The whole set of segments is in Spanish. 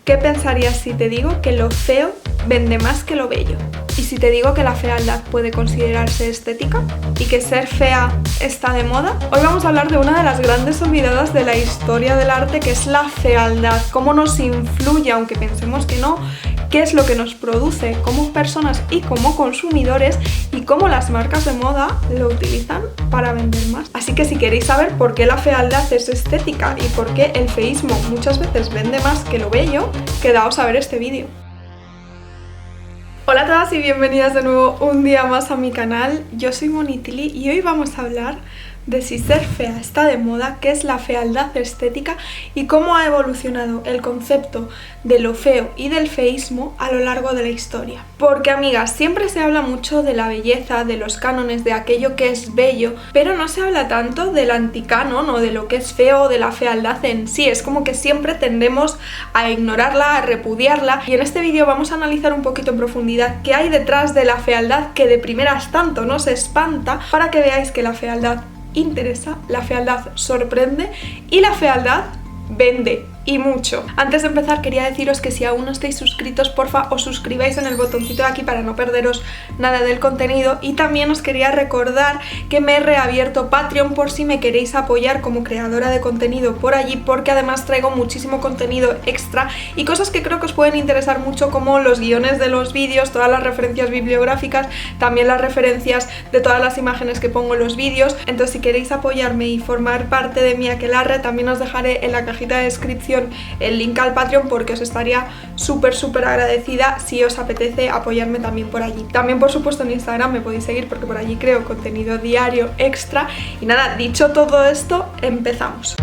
¿Qué pensarías si te digo que lo feo vende más que lo bello? ¿Y si te digo que la fealdad puede considerarse estética? ¿Y que ser fea está de moda? Hoy vamos a hablar de una de las grandes olvidadas de la historia del arte, que es la fealdad. Cómo nos influye, aunque pensemos que no, qué es lo que nos produce como personas y como consumidores, y cómo las marcas de moda lo utilizan para vender más. Así que si queréis saber por qué la fealdad es estética y por qué el feísmo muchas veces vende más que lo bello, quedaos a ver este vídeo. Hola a todas y bienvenidas de nuevo un día más a mi canal. Yo soy Monitili y hoy vamos a hablar de si ser fea está de moda, qué es la fealdad estética y cómo ha evolucionado el concepto de lo feo y del feísmo a lo largo de la historia. Porque, amigas, siempre se habla mucho de la belleza, de los cánones, de aquello que es bello, pero no se habla tanto del anticanon o de lo que es feo o de la fealdad en sí. Es como que siempre tendemos a ignorarla, a repudiarla, y en este vídeo vamos a analizar un poquito en profundidad qué hay detrás de la fealdad, que de primeras tanto nos espanta, para que veáis que la fealdad interesa, la fealdad sorprende y la fealdad vende. Y mucho. Antes de empezar quería deciros que si aún no estáis suscritos, porfa os suscribáis en el botoncito de aquí para no perderos nada del contenido, y también os quería recordar que me he reabierto Patreon por si me queréis apoyar como creadora de contenido por allí, porque además traigo muchísimo contenido extra y cosas que creo que os pueden interesar mucho, como los guiones de los vídeos, todas las referencias bibliográficas, también las referencias de todas las imágenes que pongo en los vídeos. Entonces, si queréis apoyarme y formar parte de mi aquelarre, también os dejaré en la cajita de descripción el link al Patreon, porque os estaría súper agradecida si os apetece apoyarme también por allí. También, por supuesto, en Instagram me podéis seguir porque por allí creo contenido diario extra. Y nada, dicho todo esto, empezamos.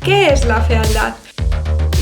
¿Qué es la fealdad?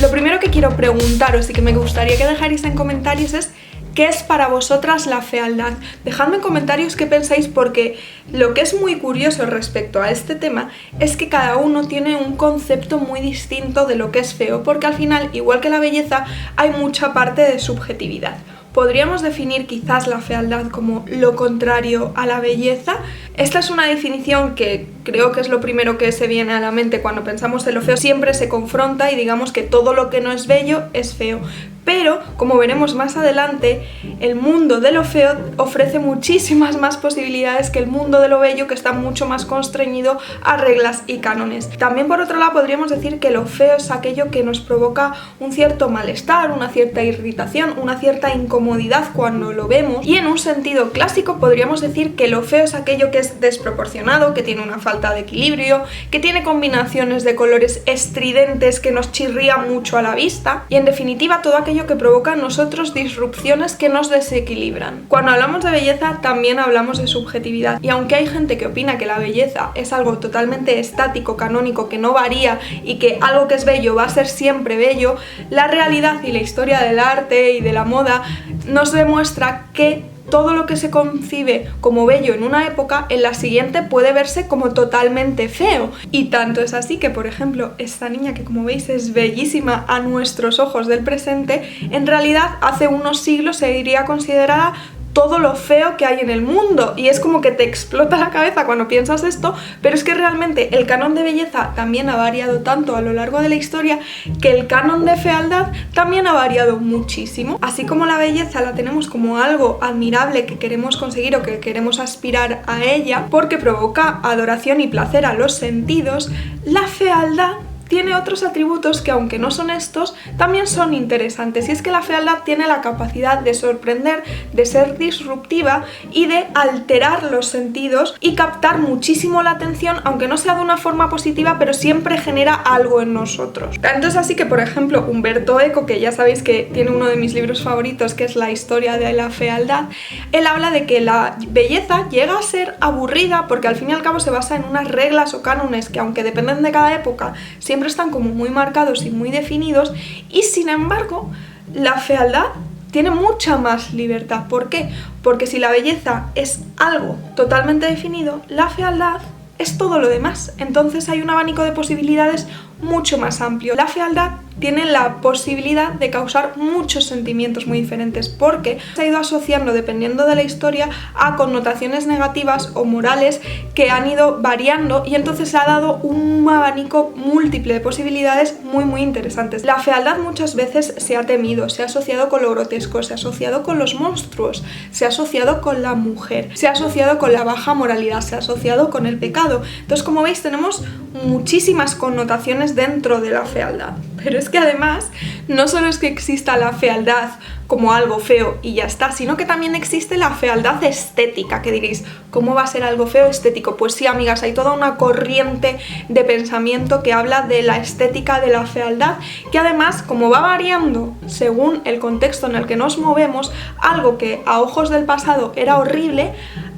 Lo primero que quiero preguntaros y que me gustaría que dejarais en comentarios es: ¿qué es para vosotras la fealdad? Dejadme en comentarios qué pensáis, porque lo que es muy curioso respecto a este tema es que cada uno tiene un concepto muy distinto de lo que es feo, porque al final, igual que la belleza, hay mucha parte de subjetividad. Podríamos definir quizás la fealdad como lo contrario a la belleza. Esta es una definición que creo que es lo primero que se viene a la mente cuando pensamos en lo feo. Siempre se confronta y digamos que todo lo que no es bello es feo. Pero, como veremos más adelante, el mundo de lo feo ofrece muchísimas más posibilidades que el mundo de lo bello, que está mucho más constreñido a reglas y cánones. También, por otro lado, podríamos decir que lo feo es aquello que nos provoca un cierto malestar, una cierta irritación, una cierta incomodidad cuando lo vemos. Y en un sentido clásico podríamos decir que lo feo es aquello que es desproporcionado, que tiene una falta de equilibrio, que tiene combinaciones de colores estridentes que nos chirría mucho a la vista, y en definitiva todo aquello que provoca en nosotros disrupciones que nos desequilibran. Cuando hablamos de belleza también hablamos de subjetividad, y aunque hay gente que opina que la belleza es algo totalmente estático, canónico, que no varía y que algo que es bello va a ser siempre bello, la realidad y la historia del arte y de la moda nos demuestra que todo lo que se concibe como bello en una época, en la siguiente puede verse como totalmente feo. Y tanto es así que, por ejemplo, esta niña, que como veis es bellísima a nuestros ojos del presente, en realidad hace unos siglos sería considerada todo lo feo que hay en el mundo, y es como que te explota la cabeza cuando piensas esto. Pero es que realmente el canon de belleza también ha variado tanto a lo largo de la historia que el canon de fealdad también ha variado muchísimo. Así como la belleza la tenemos como algo admirable que queremos conseguir o que queremos aspirar a ella porque provoca adoración y placer a los sentidos, la fealdad tiene otros atributos que, aunque no son estos, también son interesantes. Y es que la fealdad tiene la capacidad de sorprender, de ser disruptiva y de alterar los sentidos y captar muchísimo la atención, aunque no sea de una forma positiva, pero siempre genera algo en nosotros. Tanto es así que, por ejemplo, Umberto Eco, que ya sabéis que tiene uno de mis libros favoritos, que es La historia de la fealdad, él habla de que la belleza llega a ser aburrida porque al fin y al cabo se basa en unas reglas o cánones que, aunque dependen de cada época, siempre están como muy marcados y muy definidos, y sin embargo la fealdad tiene mucha más libertad. ¿Por qué? Porque si la belleza es algo totalmente definido, la fealdad es todo lo demás. Entonces hay un abanico de posibilidades mucho más amplio. La fealdad tiene la posibilidad de causar muchos sentimientos muy diferentes, porque se ha ido asociando, dependiendo de la historia, a connotaciones negativas o morales que han ido variando, y entonces se ha dado un abanico múltiple de posibilidades muy interesantes. La fealdad muchas veces se ha temido, se ha asociado con lo grotesco, se ha asociado con los monstruos, se ha asociado con la mujer, se ha asociado con la baja moralidad, se ha asociado con el pecado. Entonces, como veis, tenemos muchísimas connotaciones dentro de la fealdad. Pero es que además, no solo es que exista la fealdad como algo feo y ya está, sino que también existe la fealdad estética, que diréis, ¿cómo va a ser algo feo estético? Pues sí, amigas, hay toda una corriente de pensamiento que habla de la estética de la fealdad, que además, como va variando según el contexto en el que nos movemos, algo que a ojos del pasado era horrible,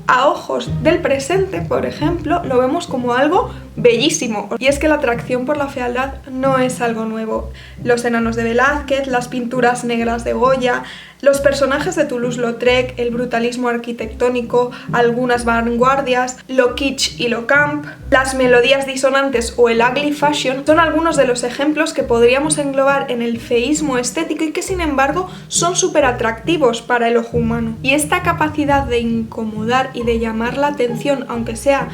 a ojos del presente, por ejemplo, lo vemos como algo bellísimo. Y es que la atracción por la fealdad no es algo nuevo. Los enanos de Velázquez, las pinturas negras de Goya, los personajes de Toulouse-Lautrec, el brutalismo arquitectónico, algunas vanguardias, lo kitsch y lo camp, las melodías disonantes o el ugly fashion son algunos de los ejemplos que podríamos englobar en el feísmo estético y que sin embargo son súper atractivos para el ojo humano. Y esta capacidad de incomodar y de llamar la atención, aunque sea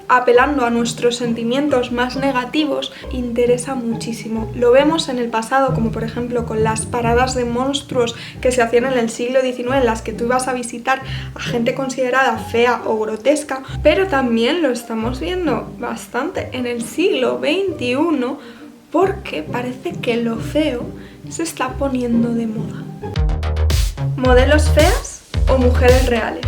apelando a nuestros sentimientos más negativos, interesa muchísimo. Lo vemos en el pasado, como por ejemplo con las paradas de monstruos que se hacían en el siglo XIX, en las que tú ibas a visitar a gente considerada fea o grotesca, pero también lo estamos viendo bastante en el siglo XXI, porque parece que lo feo se está poniendo de moda. ¿Modelos feas o mujeres reales?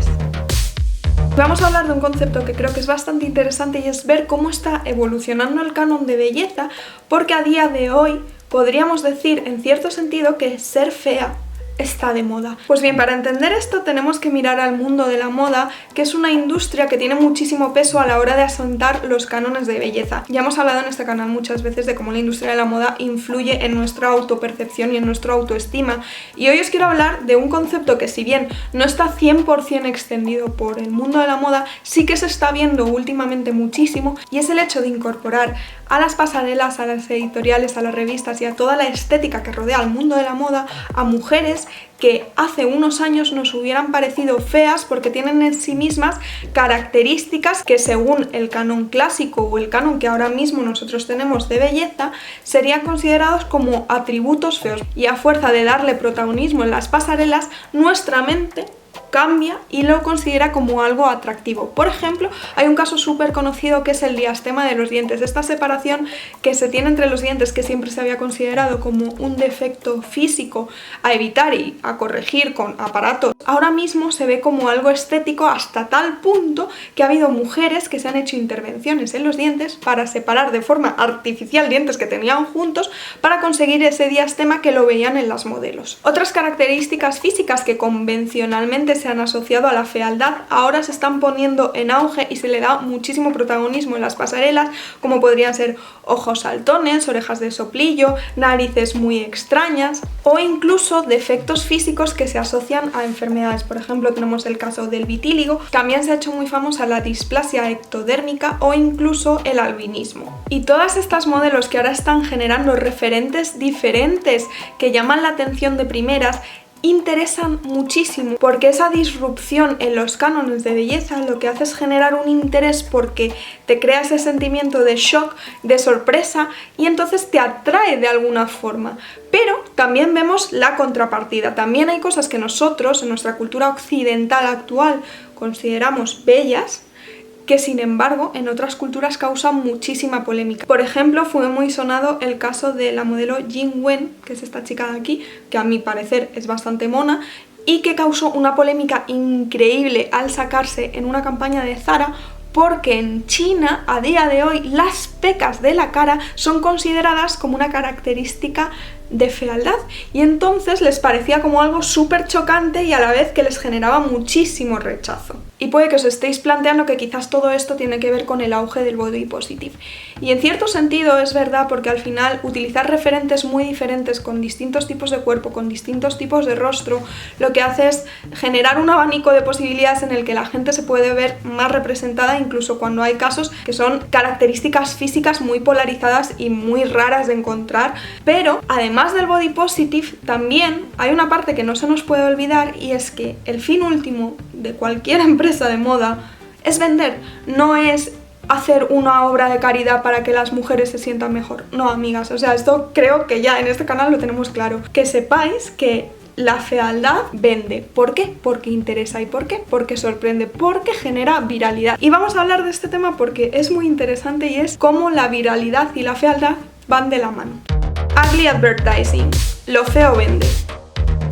Vamos a hablar de un concepto que creo que es bastante interesante, y es ver cómo está evolucionando el canon de belleza, porque a día de hoy podríamos decir en cierto sentido que ser fea está de moda. Pues bien, para entender esto tenemos que mirar al mundo de la moda, que es una industria que tiene muchísimo peso a la hora de asentar los cánones de belleza. Ya hemos hablado en este canal muchas veces de cómo la industria de la moda influye en nuestra autopercepción y en nuestra autoestima, y hoy os quiero hablar de un concepto que, si bien no está 100% extendido por el mundo de la moda, sí que se está viendo últimamente muchísimo, y es el hecho de incorporar a las pasarelas, a las editoriales, a las revistas y a toda la estética que rodea al mundo de la moda a mujeres que hace unos años nos hubieran parecido feas porque tienen en sí mismas características que, según el canon clásico o el canon que ahora mismo nosotros tenemos de belleza, serían considerados como atributos feos. Y a fuerza de darle protagonismo en las pasarelas, nuestra mente cambia y lo considera como algo atractivo. Por ejemplo, hay un caso súper conocido que es el diastema de los dientes, esta separación que se tiene entre los dientes, que siempre se había considerado como un defecto físico a evitar y a corregir con aparatos. Ahora mismo se ve como algo estético, hasta tal punto que ha habido mujeres que se han hecho intervenciones en los dientes para separar de forma artificial dientes que tenían juntos para conseguir ese diastema que lo veían en las modelos. Otras características físicas que convencionalmente se han asociado a la fealdad ahora se están poniendo en auge y se le da muchísimo protagonismo en las pasarelas, como podrían ser ojos saltones, orejas de soplillo, narices muy extrañas o incluso defectos físicos que se asocian a enfermedades. Por ejemplo, tenemos el caso del vitíligo, también se ha hecho muy famosa la displasia ectodérmica o incluso el albinismo. Y todas estas modelos que ahora están generando referentes diferentes que llaman la atención de primeras, interesan muchísimo, porque esa disrupción en los cánones de belleza lo que hace es generar un interés, porque te crea ese sentimiento de shock, de sorpresa, y entonces te atrae de alguna forma. Pero también vemos la contrapartida. También hay cosas que nosotros, en nuestra cultura occidental actual, consideramos bellas, que sin embargo en otras culturas causan muchísima polémica. Por ejemplo, fue muy sonado el caso de la modelo Jing Wen, que es esta chica de aquí, que a mi parecer es bastante mona, y que causó una polémica increíble al sacarse en una campaña de Zara, porque en China, a día de hoy, las pecas de la cara son consideradas como una característica de fealdad, y entonces les parecía como algo súper chocante y a la vez que les generaba muchísimo rechazo. Y puede que os estéis planteando que quizás todo esto tiene que ver con el auge del body positive. Y en cierto sentido es verdad, porque al final utilizar referentes muy diferentes con distintos tipos de cuerpo, con distintos tipos de rostro, lo que hace es generar un abanico de posibilidades en el que la gente se puede ver más representada, incluso cuando hay casos que son características físicas muy polarizadas y muy raras de encontrar. Pero además del body positive, también hay una parte que no se nos puede olvidar, y es que el fin último de cualquier empresa de moda es vender, no es hacer una obra de caridad para que las mujeres se sientan mejor. No, amigas, o sea, esto creo que ya en este canal lo tenemos claro. Que sepáis que la fealdad vende. ¿Por qué? Porque interesa. ¿Y por qué? Porque sorprende, porque genera viralidad. Y vamos a hablar de este tema porque es muy interesante, y es cómo la viralidad y la fealdad van de la mano. Ugly advertising. Lo feo vende.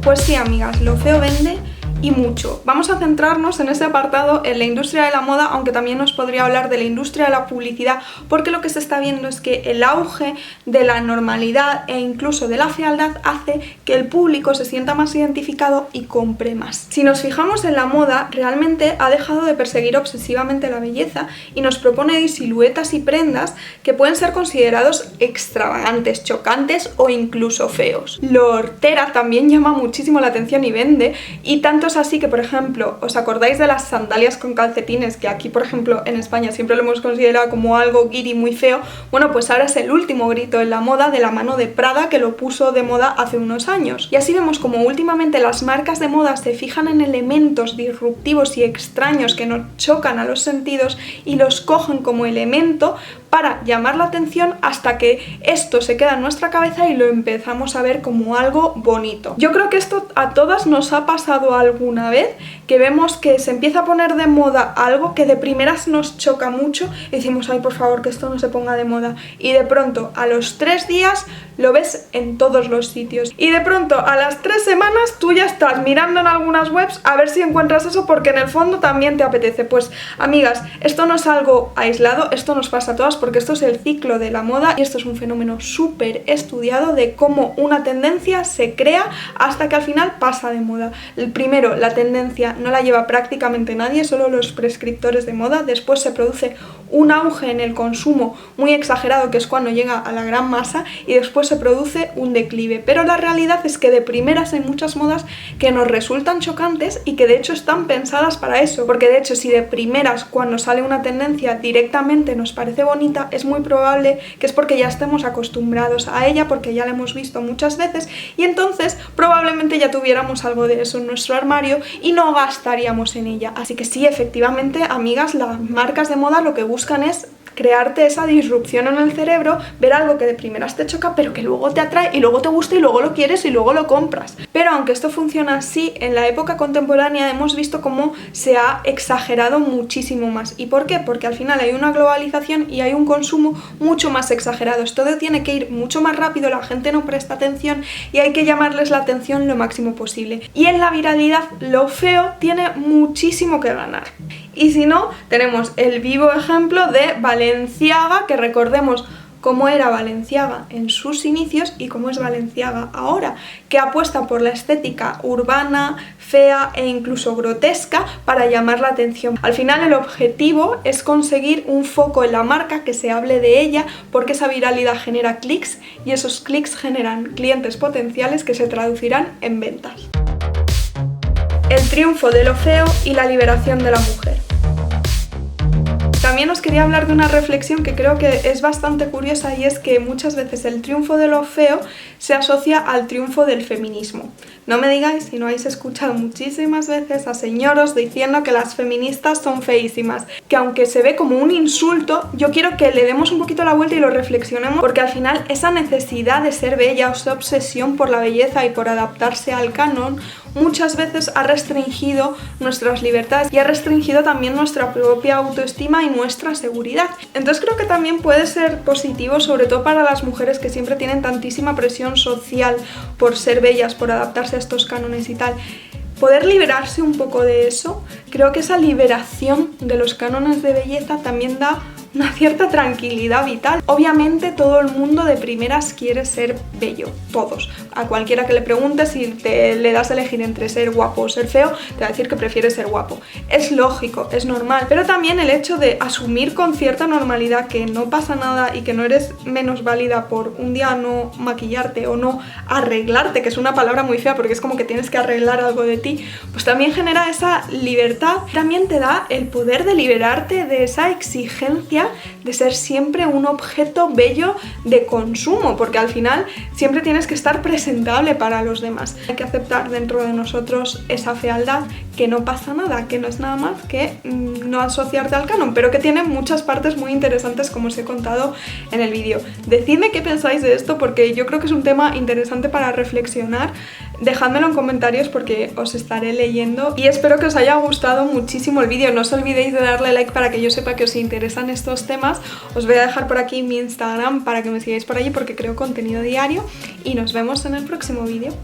Pues sí, amigas, lo feo vende, y mucho. Vamos a centrarnos en ese apartado en la industria de la moda, aunque también os podría hablar de la industria de la publicidad, porque lo que se está viendo es que el auge de la normalidad e incluso de la fealdad hace que el público se sienta más identificado y compre más. Si nos fijamos en la moda, realmente ha dejado de perseguir obsesivamente la belleza y nos propone siluetas y prendas que pueden ser considerados extravagantes, chocantes o incluso feos. Lo hortera también llama muchísimo la atención y vende, y tanto es así que, por ejemplo, ¿os acordáis de las sandalias con calcetines? Que aquí, por ejemplo, en España siempre lo hemos considerado como algo guiri muy feo. Bueno, pues ahora es el último grito en la moda, de la mano de Prada, que lo puso de moda hace unos años. Y así vemos como últimamente las marcas de moda se fijan en elementos disruptivos y extraños que nos chocan a los sentidos y los cogen como elemento para llamar la atención, hasta que esto se queda en nuestra cabeza y lo empezamos a ver como algo bonito. Yo creo que esto a todas nos ha pasado alguna vez, que vemos que se empieza a poner de moda algo que de primeras nos choca mucho y decimos, ay, por favor, que esto no se ponga de moda, y de pronto a los 3 días lo ves en todos los sitios, y de pronto a las 3 semanas tú ya estás mirando en algunas webs a ver si encuentras eso, porque en el fondo también te apetece. Pues amigas, esto no es algo aislado, esto nos pasa a todas, porque esto es el ciclo de la moda y esto es un fenómeno súper estudiado de cómo una tendencia se crea hasta que al final pasa de moda. Primero, la tendencia no la lleva prácticamente nadie, solo los prescriptores de moda. Después se produce un auge en el consumo muy exagerado, que es cuando llega a la gran masa, y después se produce un declive. Pero la realidad es que de primeras hay muchas modas que nos resultan chocantes y que de hecho están pensadas para eso, porque de hecho si de primeras cuando sale una tendencia directamente nos parece bonita, es muy probable que es porque ya estemos acostumbrados a ella, porque ya la hemos visto muchas veces, y entonces probablemente ya tuviéramos algo de eso en nuestro armario y no gastaríamos en ella. Así que sí, efectivamente, amigas, las marcas de moda lo que buscan es crearte esa disrupción en el cerebro, ver algo que de primeras te choca pero que luego te atrae y luego te gusta y luego lo quieres y luego lo compras. Pero aunque esto funciona así, en la época contemporánea hemos visto cómo se ha exagerado muchísimo más. ¿Y por qué? Porque al final hay una globalización y hay un consumo mucho más exagerado. Todo tiene que ir mucho más rápido, la gente no presta atención y hay que llamarles la atención lo máximo posible. Y en la viralidad lo feo tiene muchísimo que ganar. Y si no, tenemos el vivo ejemplo de Balenciaga, que recordemos cómo era Balenciaga en sus inicios y cómo es Balenciaga ahora, que apuesta por la estética urbana, fea e incluso grotesca para llamar la atención. Al final el objetivo es conseguir un foco en la marca, que se hable de ella, porque esa viralidad genera clics y esos clics generan clientes potenciales que se traducirán en ventas. El triunfo de lo feo y la liberación de la mujer. También os quería hablar de una reflexión que creo que es bastante curiosa, y es que muchas veces el triunfo de lo feo se asocia al triunfo del feminismo. No me digáis si no habéis escuchado muchísimas veces a señoros diciendo que las feministas son feísimas, que aunque se ve como un insulto, yo quiero que le demos un poquito la vuelta y lo reflexionemos, porque al final esa necesidad de ser bella o esa obsesión por la belleza y por adaptarse al canon muchas veces ha restringido nuestras libertades y ha restringido también nuestra propia autoestima y nuestra seguridad. Entonces creo que también puede ser positivo, sobre todo para las mujeres que siempre tienen tantísima presión social por ser bellas, por adaptarse a estos cánones y tal, poder liberarse un poco de eso. Creo que esa liberación de los cánones de belleza también da una cierta tranquilidad vital. Obviamente todo el mundo de primeras quiere ser bello, todos. A cualquiera que le preguntes, si le das a elegir entre ser guapo o ser feo, te va a decir que prefiere ser guapo. Es lógico, es normal, pero también el hecho de asumir con cierta normalidad que no pasa nada y que no eres menos válida por un día no maquillarte o no arreglarte, que es una palabra muy fea porque es como que tienes que arreglar algo de ti, pues también genera esa libertad. También te da el poder de liberarte de esa exigencia de ser siempre un objeto bello de consumo, porque al final siempre tienes que estar presentable para los demás. Hay que aceptar dentro de nosotros esa fealdad, que no pasa nada, que no es nada más que no asociarte al canon, pero que tiene muchas partes muy interesantes como os he contado en el vídeo. Decidme qué pensáis de esto porque yo creo que es un tema interesante para reflexionar. Dejádmelo en comentarios porque os estaré leyendo y espero que os haya gustado muchísimo el vídeo. No os olvidéis de darle like para que yo sepa que os interesan estos temas. Os voy a dejar por aquí mi Instagram para que me sigáis por allí porque creo contenido diario y nos vemos en el próximo vídeo.